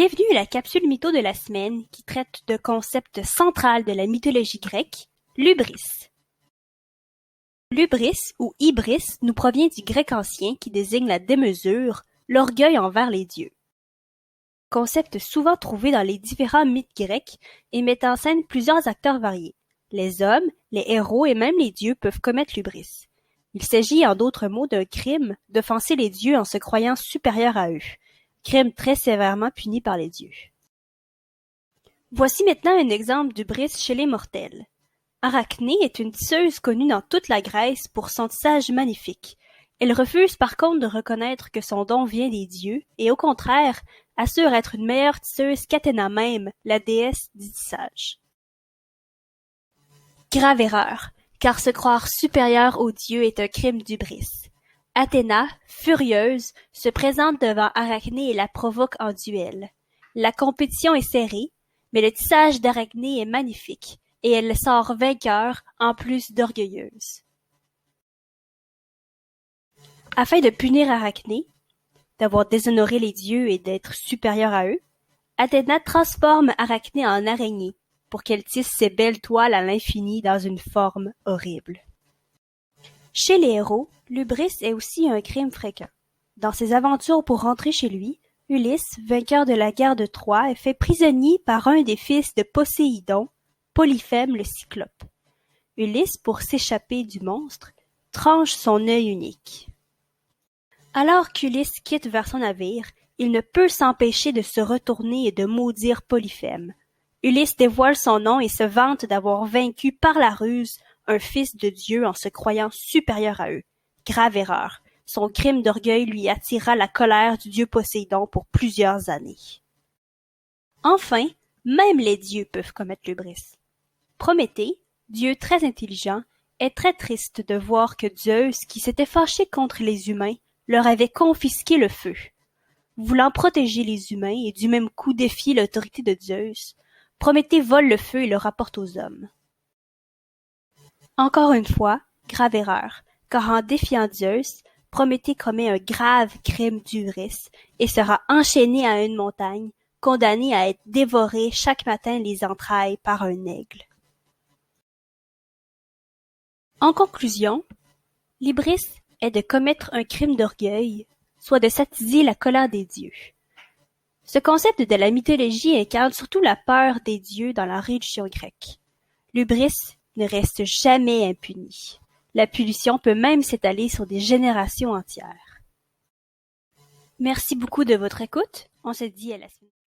Bienvenue à la capsule mytho de la semaine qui traite d'un concept central de la mythologie grecque, l'hubris. L'hubris ou hybris nous provient du grec ancien qui désigne la démesure, l'orgueil envers les dieux. Concept souvent trouvé dans les différents mythes grecs et met en scène plusieurs acteurs variés. Les hommes, les héros et même les dieux peuvent commettre l'hubris. Il s'agit en d'autres mots d'un crime d'offenser les dieux en se croyant supérieurs à eux. Crime très sévèrement puni par les dieux. Voici maintenant un exemple d'hubris chez les mortels. Arachné est une tisseuse connue dans toute la Grèce pour son tissage magnifique. Elle refuse par contre de reconnaître que son don vient des dieux et au contraire assure être une meilleure tisseuse qu'Athéna même, la déesse du tissage. Grave erreur, car se croire supérieur aux dieux est un crime d'hubris. Athéna, furieuse, se présente devant Arachné et la provoque en duel. La compétition est serrée, mais le tissage d'Arachné est magnifique, et elle sort vainqueur en plus d'orgueilleuse. Afin de punir Arachné, d'avoir déshonoré les dieux et d'être supérieure à eux, Athéna transforme Arachné en araignée pour qu'elle tisse ses belles toiles à l'infini dans une forme horrible. Chez les héros, l'hubris est aussi un crime fréquent. Dans ses aventures pour rentrer chez lui, Ulysse, vainqueur de la guerre de Troie, est fait prisonnier par un des fils de Poséidon, Polyphème le Cyclope. Ulysse, pour s'échapper du monstre, tranche son œil unique. Alors qu'Ulysse quitte vers son navire, il ne peut s'empêcher de se retourner et de maudire Polyphème. Ulysse dévoile son nom et se vante d'avoir vaincu par la ruse un fils de Dieu en se croyant supérieur à eux. Grave erreur. Son crime d'orgueil lui attira la colère du dieu Poséidon pour plusieurs années. Enfin, même les dieux peuvent commettre l'hubris. Prométhée, dieu très intelligent, est très triste de voir que Zeus, qui s'était fâché contre les humains, leur avait confisqué le feu. Voulant protéger les humains et du même coup défier l'autorité de Zeus, Prométhée vole le feu et le rapporte aux hommes. Encore une fois, grave erreur, car en défiant Zeus, Prométhée commet un grave crime d'hubris et sera enchaîné à une montagne, condamné à être dévoré chaque matin les entrailles par un aigle. En conclusion, l'hybris est de commettre un crime d'orgueil, soit de s'attiser la colère des dieux. Ce concept de la mythologie incarne surtout la peur des dieux dans la religion grecque. L'hubris ne reste jamais impuni. La punition peut même s'étaler sur des générations entières. Merci beaucoup de votre écoute. On se dit à la semaine prochaine.